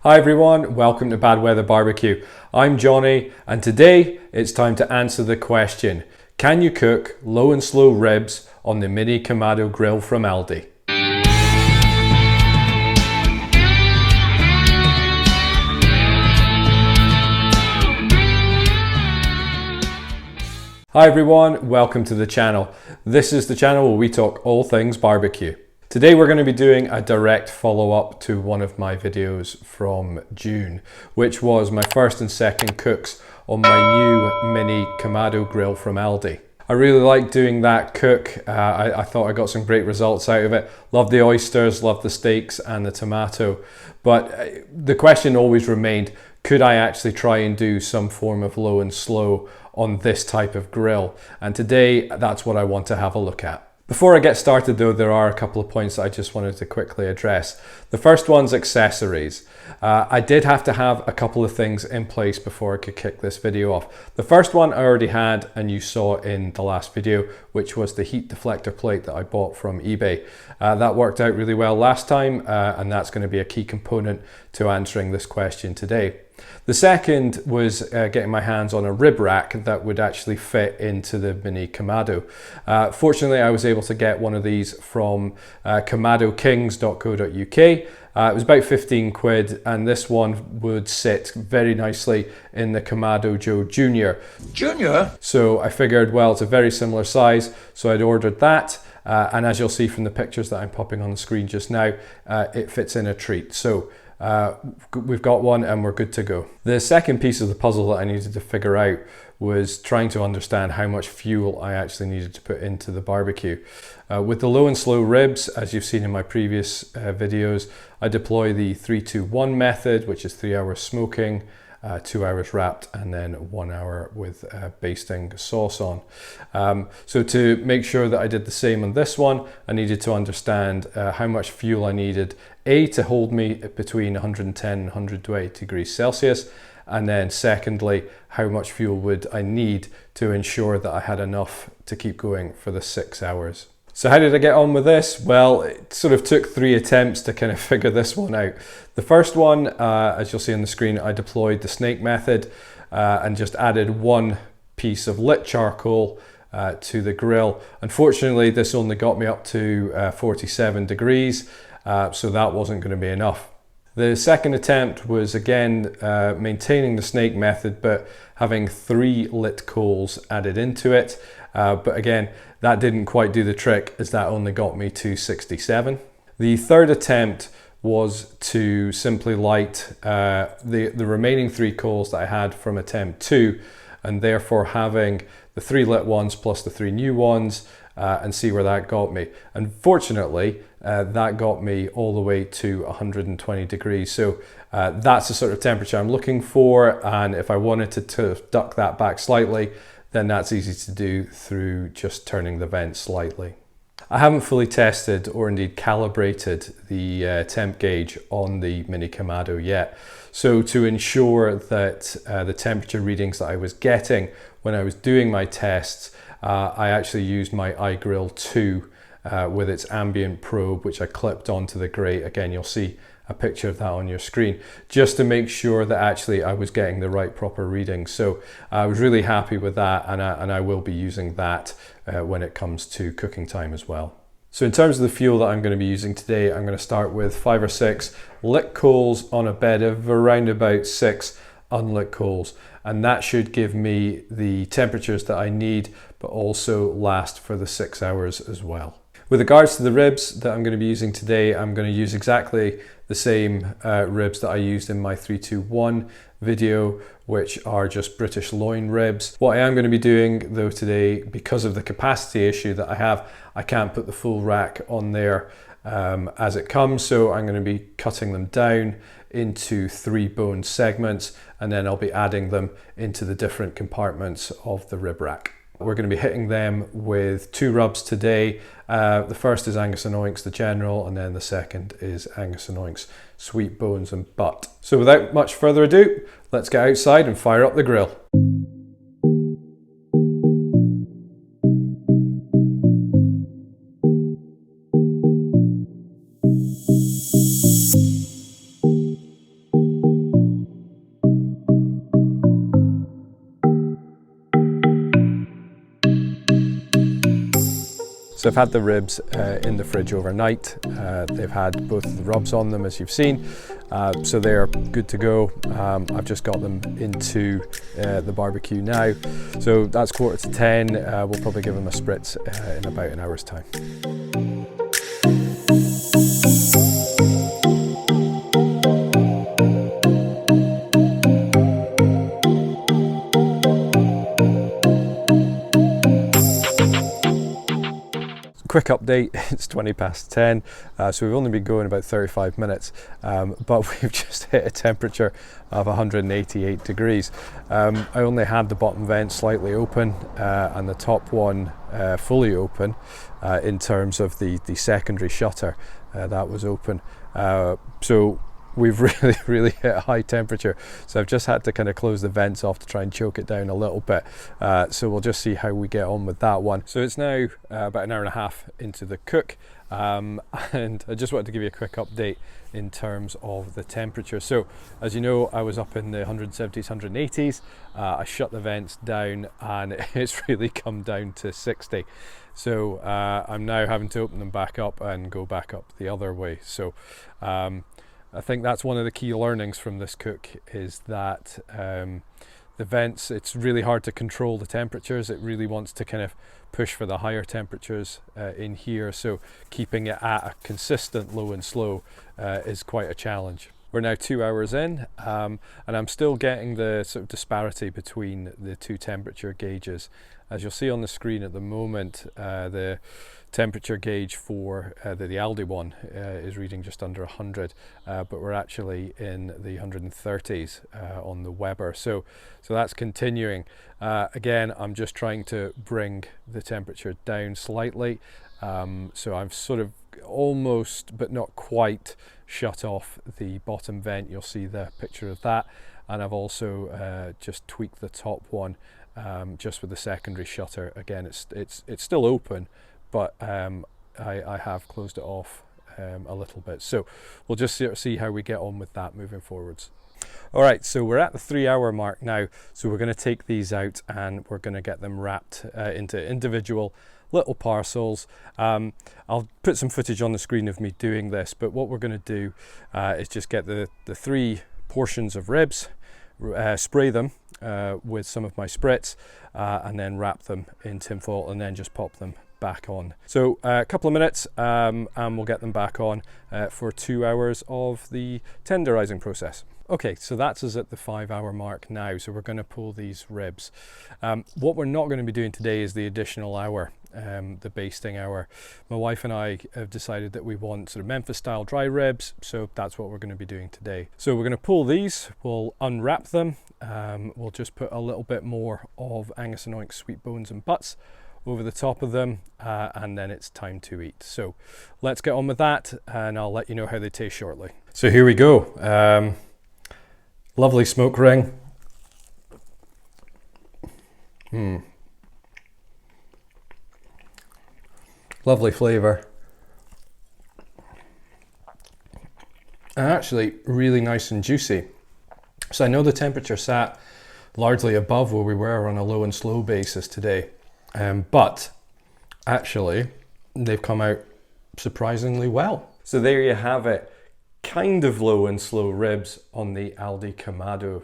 Hi everyone, welcome to Bad Weather Barbecue. I'm Johnny and today it's time to answer the question, can you cook low and slow ribs on the mini Kamado grill from Aldi? Hi everyone, welcome to the channel. This is the channel where we talk all things barbecue. Today we're going to be doing a direct follow-up to one of my videos from June, which was my first and second cooks on my new mini Kamado grill from Aldi. I really liked doing that cook. I thought I got some great results out of it. Loved the oysters, loved the steaks and the tomato. But the question always remained, could I actually try and do some form of low and slow on this type of grill? And today that's what I want to have a look at. Before I get started though, there are a couple of points that I just wanted to quickly address. The first one's accessories. I did have to have a couple of things in place before I could kick this video off. The first one I already had and you saw in the last video, which was the heat deflector plate that I bought from eBay. That worked out really well last time and that's going to be a key component to answering this question today. The second was getting my hands on a rib rack that would actually fit into the mini Kamado. Fortunately, I was able to get one of these from kamadokings.co.uk. It was about 15 quid and this one would sit very nicely in the Kamado Joe Jr. So I figured, well, it's a very similar size, so I'd ordered that. And as you'll see from the pictures that I'm popping on the screen just now, it fits in a treat. So we've got one and we're good to go. The second piece of the puzzle that I needed to figure out was trying to understand how much fuel I actually needed to put into the barbecue. With the low and slow ribs, as you've seen in my previous videos, I deploy the 3-2-1 method, which is 3 hours smoking, 2 hours wrapped, and then 1 hour with basting sauce on. So to make sure that I did the same on this one, I needed to understand how much fuel I needed, to hold me between 110 and 120 degrees Celsius, and then secondly, how much fuel would I need to ensure that I had enough to keep going for the 6 hours. So how did I get on with this? Well, it sort of took 3 attempts to kind of figure this one out. The first one, as you'll see on the screen, I deployed the snake method and just added one piece of lit charcoal to the grill. Unfortunately, this only got me up to 47 degrees, so that wasn't going to be enough. The second attempt was again maintaining the snake method, but having 3 lit coals added into it. But again, that didn't quite do the trick, as that only got me to 67. The third attempt was to simply light the remaining 3 coals that I had from attempt 2, and therefore having the 3 lit ones plus the 3 new ones, and see where that got me. Unfortunately, that got me all the way to 120 degrees. So that's the sort of temperature I'm looking for, and if I wanted to duck that back slightly, then that's easy to do through just turning the vent slightly. I haven't fully tested or indeed calibrated the temp gauge on the mini Kamado yet. So to ensure that the temperature readings that I was getting when I was doing my tests, I actually used my iGrill 2 with its ambient probe, which I clipped onto the grate. Again, you'll see a picture of that on your screen, just to make sure that actually I was getting the right proper readings. So I was really happy with that, and I will be using that when it comes to cooking time as well. So in terms of the fuel that I'm going to be using today, I'm going to start with 5 or 6 lit coals on a bed of around about 6 unlit coals, and that should give me the temperatures that I need, but also last for the 6 hours as well. With regards to the ribs that I'm going to be using today, I'm going to use exactly the same ribs that I used in my 3-2-1 video, which are just British loin ribs. What I am going to be doing though today, because of the capacity issue that I have, I can't put the full rack on there as it comes, so I'm going to be cutting them down into 3 bone segments, and then I'll be adding them into the different compartments of the rib rack. We're going to be hitting them with 2 rubs today. The first is Angus and Oinks, the general, and then the second is Angus and Oinks, sweet bones and butt. So without much further ado, let's get outside and fire up the grill. So I've had the ribs in the fridge overnight. They've had both the rubs on them, as you've seen, so they're good to go. I've just got them into the barbecue now. So that's 9:45. We'll probably give them a spritz in about an hour's time. Quick update, it's 10:20, so we've only been going about 35 minutes, but we've just hit a temperature of 188 degrees. I only had the bottom vent slightly open and the top one fully open in terms of the secondary shutter that was open. So we've really hit a high temperature, so I've just had to kind of close the vents off to try and choke it down a little bit. So we'll just see how we get on with that one. So it's now about an hour and a half into the cook, and I just wanted to give you a quick update in terms of the temperature. So as you know, I was up in the 170s, 180s. I shut the vents down and it's really come down to 60. So I'm now having to open them back up and go back up the other way. So I think that's one of the key learnings from this cook, is that the vents, it's really hard to control the temperatures. It really wants to kind of push for the higher temperatures in here, so keeping it at a consistent low and slow is quite a challenge. We're now 2 hours in, and I'm still getting the sort of disparity between the two temperature gauges. As you'll see on the screen at the moment, the temperature gauge for the Aldi one is reading just under 100, but we're actually in the 130s on the Weber. So that's continuing. Again, I'm just trying to bring the temperature down slightly. So I've sort of almost, but not quite, shut off the bottom vent. You'll see the picture of that. And I've also just tweaked the top one just with the secondary shutter. Again, it's still open, but I have closed it off a little bit. So we'll just see how we get on with that moving forwards. All right, so we're at the 3 hour mark now. So we're going to take these out and we're going to get them wrapped into individual little parcels. I'll put some footage on the screen of me doing this, but what we're going to do is just get the 3 portions of ribs, spray them with some of my spritz, and then wrap them in tinfoil and then just pop them back on. So a couple of minutes and we'll get them back on for 2 hours of the tenderizing process. Okay, so that's us at the 5 hour mark now. So we're going to pull these ribs. What we're not going to be doing today is the additional hour, the basting hour. My wife and I have decided that we want sort of Memphis style dry ribs, so that's what we're going to be doing today. So we're going to pull these, we'll unwrap them, we'll just put a little bit more of Angus and Oink sweet bones and butts over the top of them, and then it's time to eat. So let's get on with that and I'll let you know how they taste shortly. So here we go. Lovely smoke ring. Lovely flavour. And actually really nice and juicy. So I know the temperature sat largely above where we were on a low and slow basis today. But actually they've come out surprisingly well. So there you have it. Kind of low and slow ribs on the Aldi Kamado.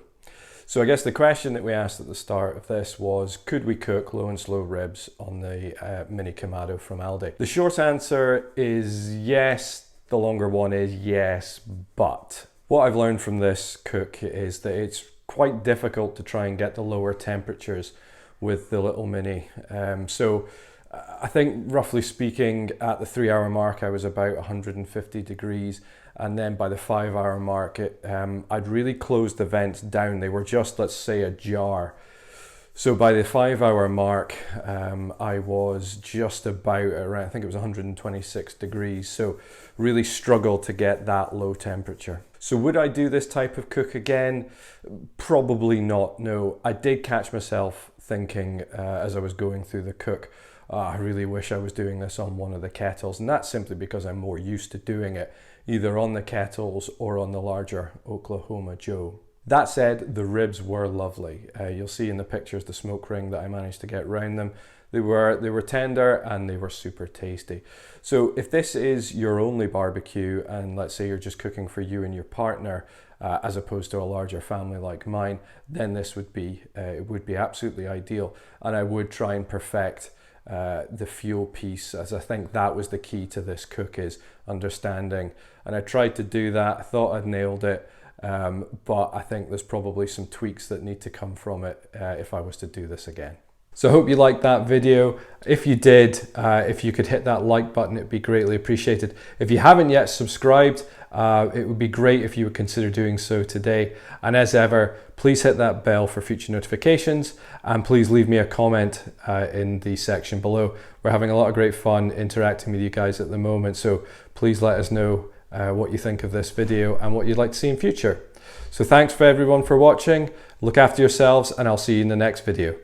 So I guess the question that we asked at the start of this was, could we cook low and slow ribs on the mini Kamado from Aldi? The short answer is yes. The longer one is yes, but what I've learned from this cook is that it's quite difficult to try and get the lower temperatures with the little mini. So I think roughly speaking at the 3 hour mark I was about 150 degrees, and then by the 5 hour mark I'd really closed the vents down. They were just, let's say, ajar. So by the 5 hour mark I was just about around, I think it was 126 degrees, so really struggled to get that low temperature. So would I do this type of cook again? Probably not, no. I did catch myself thinking as I was going through the cook, I really wish I was doing this on one of the kettles, and that's simply because I'm more used to doing it either on the kettles or on the larger Oklahoma Joe. That said, the ribs were lovely. You'll see in the pictures the smoke ring that I managed to get around them. They were tender and they were super tasty. So if this is your only barbecue, and let's say you're just cooking for you and your partner, as opposed to a larger family like mine, then this would be it would be absolutely ideal. And I would try and perfect the fuel piece, as I think that was the key to this cook, is understanding. And I tried to do that. I thought I'd nailed it. But I think there's probably some tweaks that need to come from it if I was to do this again. So I hope you liked that video. If you did, if you could hit that like button, it'd be greatly appreciated. If you haven't yet subscribed, it would be great if you would consider doing so today. And as ever, please hit that bell for future notifications, and please leave me a comment in the section below. We're having a lot of great fun interacting with you guys at the moment, so please let us know what you think of this video and what you'd like to see in future. So thanks for everyone for watching. Look after yourselves, and I'll see you in the next video.